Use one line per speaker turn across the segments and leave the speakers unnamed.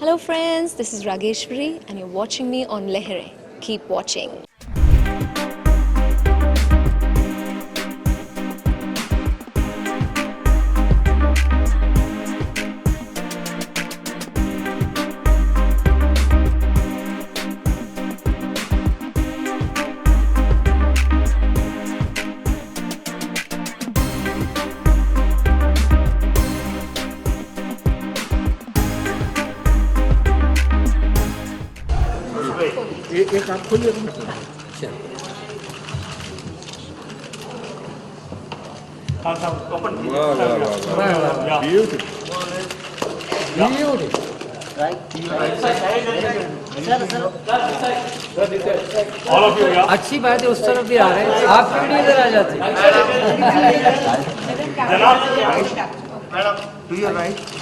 Hello friends, this is Rageshwari and you're watching me on Lehre. Keep watching.
एक आप खोलिए
अच्छी बात है, उस तरफ भी आ रहे हैं। आप क्यों नहीं इधर आ जाते?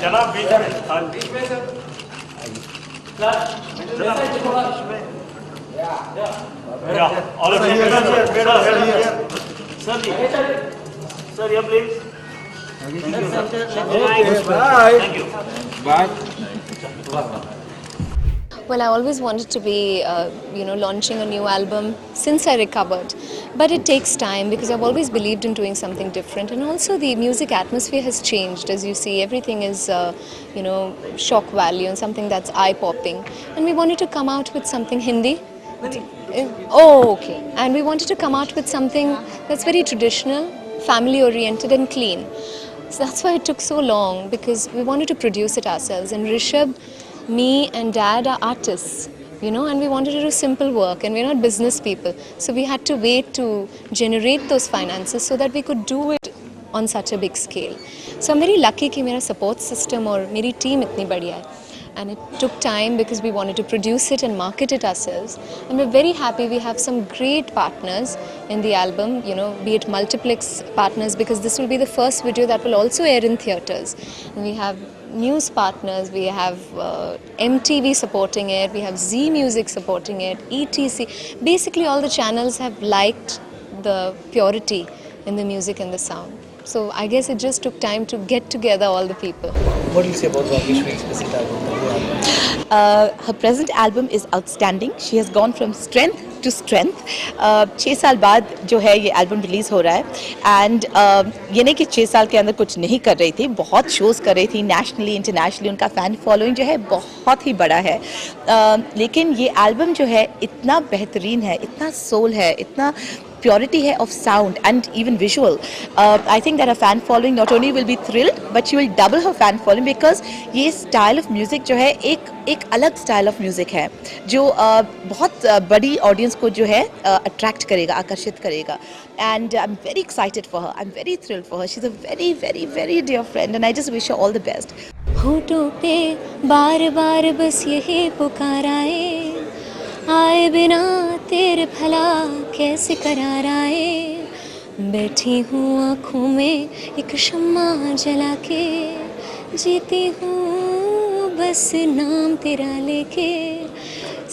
जनाब बीच में sir. Sir, yeah, please. Thank you. Bye.
Well, I always wanted to be, launching a new album since I recovered. But it takes time because I've always believed in doing something different. And also the music atmosphere has changed. As you see, everything is, shock value and something that's eye-popping. And we wanted to come out with something Hindi. Oh, okay. And we wanted to come out with something that's very traditional, family-oriented and clean. So that's why it took so long, because we wanted to produce it ourselves. And Rishabh, me and Dad are artists, and we wanted to do simple work, and we're not business people. So we had to wait to generate those finances so that we could do it on such a big scale. So I'm very lucky that my support system or my team is itni badhiya hai. And it took time because we wanted to produce it and market it ourselves. And we're very happy we have some great partners in the album, be it multiplex partners, because this will be the first video that will also air in theatres. And we have news partners, we have MTV supporting it, we have Z Music supporting it, ETC. Basically all the channels have liked the purity in the music and the sound. So I guess it just took time to get together all the people.
What do you say about Rageshwari's present album?
Her present album is outstanding. She has gone from strength to strength. 6 साल बाद जो है ये album release हो रहा है and ये नहीं कि 6 साल के अंदर कुछ नहीं कर रही थी, बहुत शोज़ कर रही थी नेशनली इंटरनेशनली, उनका फ़ैन फॉलोइंग जो है बहुत ही बड़ा है, लेकिन ये एल्बम जो है इतना बेहतरीन है, इतना सोल है, इतना purity hai of sound and even visual. I think that her fan following not only will be thrilled but she will double her fan following because ये style of music जो है एक अलग style of music है जो बहुत बड़ी audience को जो है attract करेगा, आकर्षित करेगा. And I'm very excited for her. I'm very thrilled for her. She's a very, very, very dear friend and I just wish her all the best.
होठों पे बार बार बस यही पुकार आए बिना तेरे भला कैसे करार आए, बैठी हूँ आँखों में एक शम्मा जला के, जीती हूँ बस नाम तेरा लेके,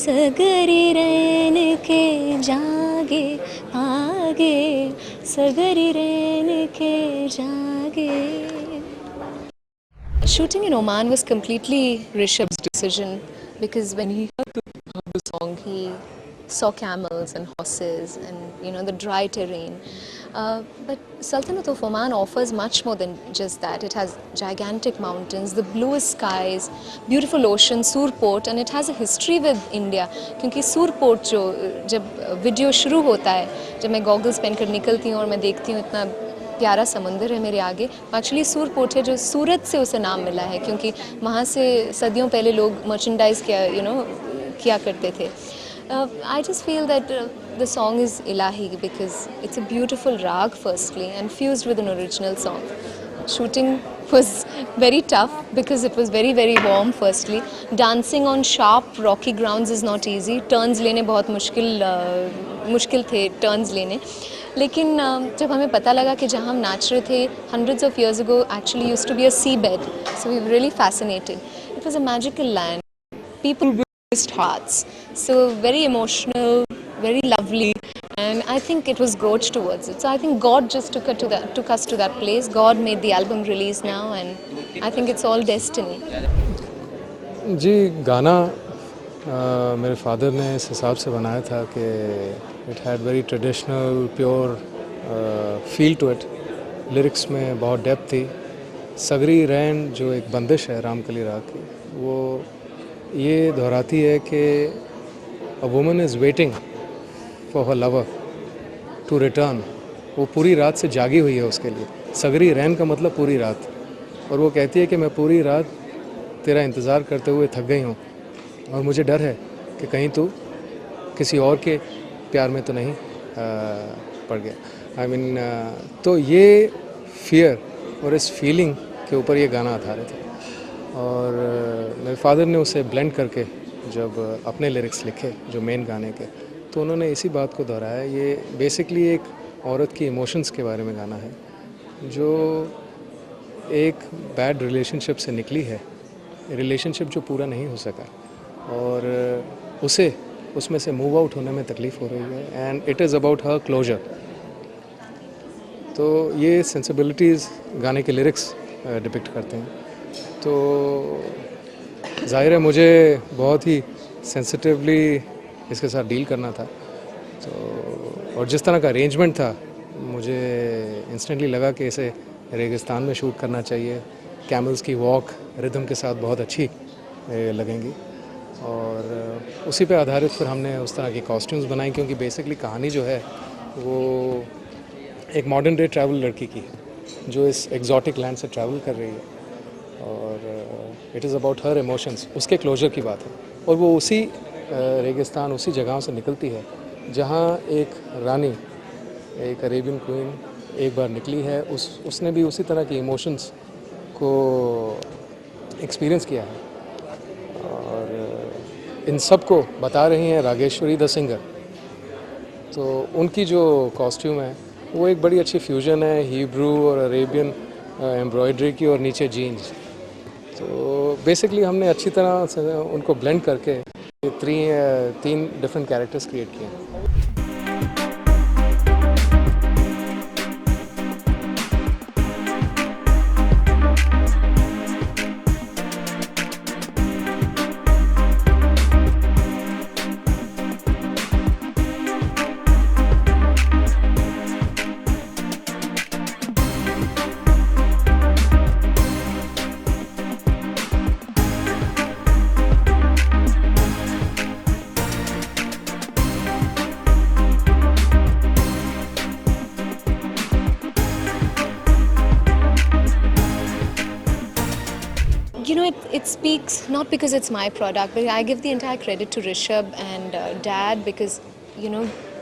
सगरी रैन के जागे आगे, सगरी रैन के जागे. Shooting in Oman was completely Rishabh's decision because when he heard the song, he saw camels and horses and the dry terrain. But Sultanate of Oman offers much more than just that. It has gigantic mountains, the bluest skies, beautiful ocean, Sur Port, and it has a history with India. क्योंकि Sur Port जो जब video शुरू होता है, जब मैं goggles पहन कर निकलती हूँ और मैं देखती हूँ इतना प्यारा समुंदर है मेरे आगे, एक्चुअली सूर पोर्ट है जो सूरत से उसे नाम मिला है क्योंकि वहाँ से सदियों पहले लोग मर्चेंडाइज किया करते थे. I just feel that the song is ilahi because it's a beautiful rag firstly and fused with an original song. Shooting was very tough because it was very, very warm firstly. Dancing on sharp rocky grounds is not easy. Turns लेने बहुत मुश्किल थे turns लेने. लेकिन जब हमें पता लगा कि जहाँ हम नाच रहे थे hundreds of years ago actually used to be a seabed, so we were really fascinated. It was a magical land. People with hearts, so very emotional, very lovely, and I think it was broached towards it. So I think God just took us to that place. God made the album release now, and I think it's all destiny.
जी गाना मेरे father ने इस हिसाब से बनाया था कि it had very traditional pure feel to it. Lyrics में बहुत डेप्थ थी। सगरी रैन जो एक बंदिश है रामकली राग की, वो ये दोहराती है कि a woman is waiting for her lover to return. वो पूरी रात से जागी हुई है उसके लिए। सगरी रैन का मतलब पूरी रात, और वो कहती है कि मैं पूरी रात तेरा इंतज़ार करते हुए थक गई हूँ और मुझे डर है कि कहीं तू किसी और के प्यार में तो नहीं पड़ गया। तो ये फियर और इस फीलिंग के ऊपर ये गाना आधारित है। और मेरे फादर ने उसे ब्लेंड करके जब अपने लिरिक्स लिखे जो मेन गाने के, तो उन्होंने इसी बात को दोहराया। ये बेसिकली एक औरत की इमोशंस के बारे में गाना है जो एक बैड रिलेशनशिप से निकली है, रिलेशनशिप जो पूरा नहीं हो सका, और उसे उसमें से मूव आउट होने में तकलीफ़ हो रही है, and it is about her closure. तो ये सेंसिबिलिटीज़ गाने के लिरिक्स डिपिक्ट करते हैं। तो जाहिर है मुझे बहुत ही सेंसिटिवली इसके साथ डील करना था। तो और जिस तरह का अरेंजमेंट था, मुझे इंस्टेंटली लगा कि इसे रेगिस्तान में शूट करना चाहिए। कैमल्स की वॉक रिदम के साथ बहुत अच्छी लगेंगी, और उसी पे आधारित फिर हमने उस तरह की कॉस्ट्यूम्स बनाई, क्योंकि बेसिकली कहानी जो है वो एक मॉडर्न डे ट्रैवल लड़की की है जो इस एग्जॉटिक लैंड से ट्रैवल कर रही है, और it is about her emotions, उसके क्लोजर की बात है। और वो उसी रेगिस्तान, उसी जगहों से निकलती है जहाँ एक रानी, एक अरेबियन क्वीन एक बार निकली है। उसने भी उसी तरह की इमोशंस को एक्सपीरियंस किया है, और इन सब को बता रही हैं रागेश्वरी द सिंगर। तो उनकी जो कॉस्ट्यूम है वो एक बड़ी अच्छी फ्यूजन है हिब्रू और अरेबियन एम्ब्रॉयडरी की, और नीचे जीन्स। तो बेसिकली हमने अच्छी तरह से उनको ब्लेंड करके तीन डिफरेंट कैरेक्टर्स क्रिएट किए हैं।
You know, it speaks not because it's my product, but I give the entire credit to Rishabh and Dad, because, you know,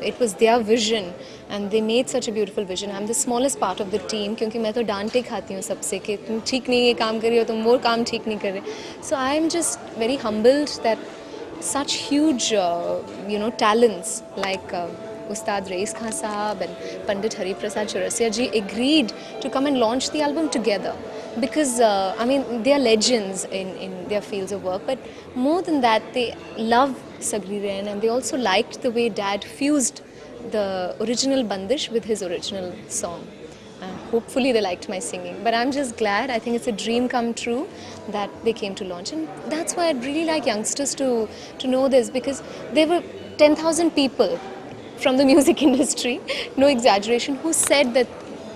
it was their vision and they made such a beautiful vision. I'm the smallest part of the team, क्योंकि मैं तो डांटे खाती हूँ सबसे कि तुम ठीक नहीं ये काम कर रही हो, तुम वो काम ठीक नहीं कर रहे. So I am just very humbled that such huge, talents like Ustad Rais Khan Sahab and Pandit Hari Prasad Chaurasia ji agreed to come and launch the album together, because they are legends in their fields of work, but more than that they love Sagri Rain, and they also liked the way Dad fused the original Bandish with his original song. Hopefully they liked my singing, but I'm just glad. I think it's a dream come true that they came to launch, and that's why I'd really like youngsters to know this, because there were 10,000 people from the music industry, no exaggeration, who said that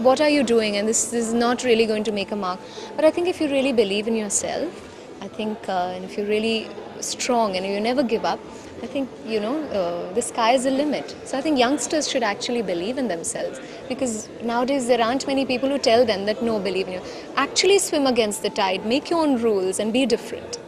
what are you doing, and this is not really going to make a mark. But I think if you really believe in yourself, I think and if you're really strong and you never give up, I think the sky is the limit. So I think youngsters should actually believe in themselves, because nowadays there aren't many people who tell them that no, believe in you. Actually swim against the tide, make your own rules and be different.